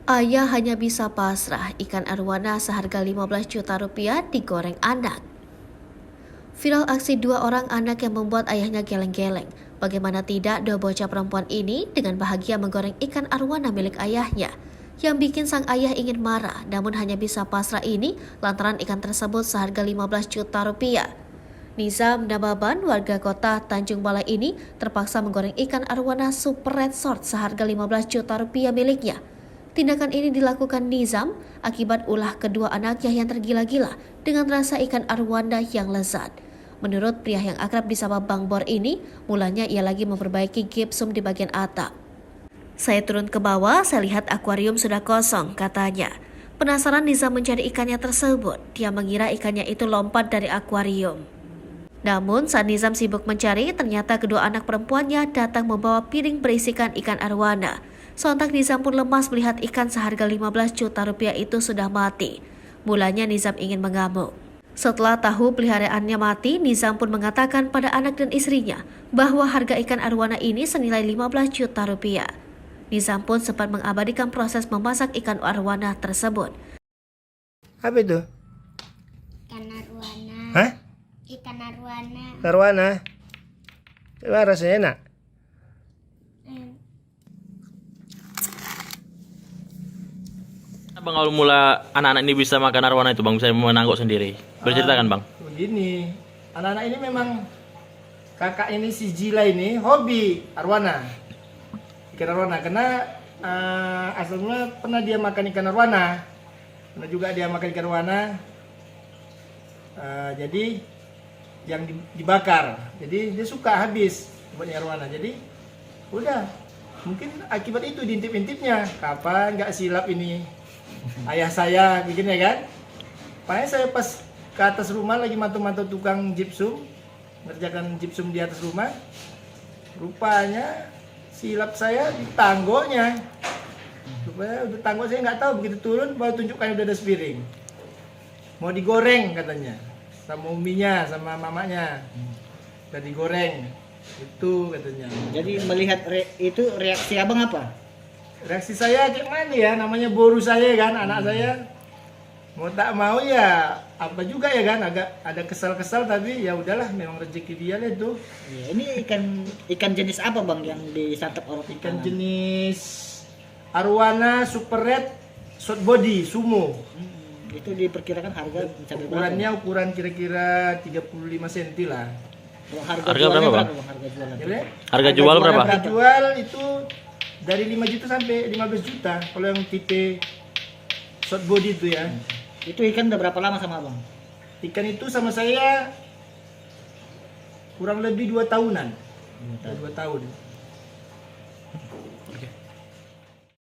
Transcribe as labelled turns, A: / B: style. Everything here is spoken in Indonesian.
A: Ayah hanya bisa pasrah, ikan arwana seharga 15 juta rupiah digoreng anak. Viral aksi dua orang anak yang membuat ayahnya geleng-geleng. Bagaimana tidak, dua bocah perempuan ini dengan bahagia menggoreng ikan arwana milik ayahnya. Yang bikin sang ayah ingin marah, namun hanya bisa pasrah ini lantaran ikan tersebut seharga 15 juta rupiah. Nizam Nababan, warga kota Tanjung Balai ini terpaksa menggoreng ikan arwana super red sword seharga 15 juta rupiah miliknya. Tindakan ini dilakukan Nizam akibat ulah kedua anaknya yang tergila-gila dengan rasa ikan arwana yang lezat. Menurut pria yang akrab disapa Bang Bor ini, mulanya ia lagi memperbaiki gipsum di bagian atap. Saya turun ke bawah, saya lihat akuarium sudah kosong, katanya. Penasaran Nizam mencari ikannya tersebut, dia mengira ikannya itu lompat dari akuarium. Namun saat Nizam sibuk mencari, ternyata kedua anak perempuannya datang membawa piring berisikan ikan arwana. Sontak Nizam pun lemas melihat ikan seharga 15 juta rupiah itu sudah mati. Mulanya Nizam ingin mengamuk. Setelah tahu peliharaannya mati, Nizam pun mengatakan pada anak dan istrinya bahwa harga ikan arwana ini senilai 15 juta rupiah. Nizam pun sempat mengabadikan proses memasak ikan arwana tersebut.
B: Apa itu?
C: Ikan arwana.
B: Hah?
C: Ikan arwana.
B: Arwana? Coba rasanya enak?
D: Bang, awal mula anak-anak ini bisa makan arwana itu bang, bisa menangguk sendiri. Berceritakan bang.
B: Begini, anak-anak ini memang kakak ini si Jila ini hobi arwana, ikan arwana. Karena asalnya pernah dia makan ikan arwana, pernah juga dia makan ikan arwana. Jadi yang dibakar, jadi dia suka habis buatnya arwana. Jadi udah, mungkin akibat itu diintip-intipnya, kapan nggak silap ini ayah saya bikin ya kan. Makanya saya pas ke atas rumah lagi mantau-mantau tukang gypsum, ngerjakan gypsum di atas rumah, rupanya silap saya di tanggonya. Rupanya udah tanggo saya nggak tahu, begitu turun baru tunjukkan udah ada sepiring, mau digoreng katanya sama uminya sama mamanya, udah digoreng itu katanya.
E: Jadi melihat itu reaksi abang apa?
B: Reaksi saya kayak mana ya, namanya boru saya kan, anak saya mau tak mau ya apa juga ya kan, agak ada kesal-kesal, tapi ya udahlah, memang rezeki dia lah itu.
E: Ya, ini ikan jenis apa bang yang disantap orang?
B: Ikan jenis arwana super red short body sumo.
E: Itu diperkirakan harga mencapai
B: Ukurannya
E: berapa?
B: ukuran kira-kira 35 cm lah.
E: Kalau
D: Harga
E: jualnya
D: berapa, Bang?
E: Harga jualnya?
B: Ya,
D: Harga jual berapa?
B: Harga jual itu dari 5 juta sampai 15 juta kalau yang tipe short body itu ya.
E: Itu ikan udah berapa lama sama abang?
B: Ikan itu sama saya kurang lebih 2 tahunan. 2 tahun.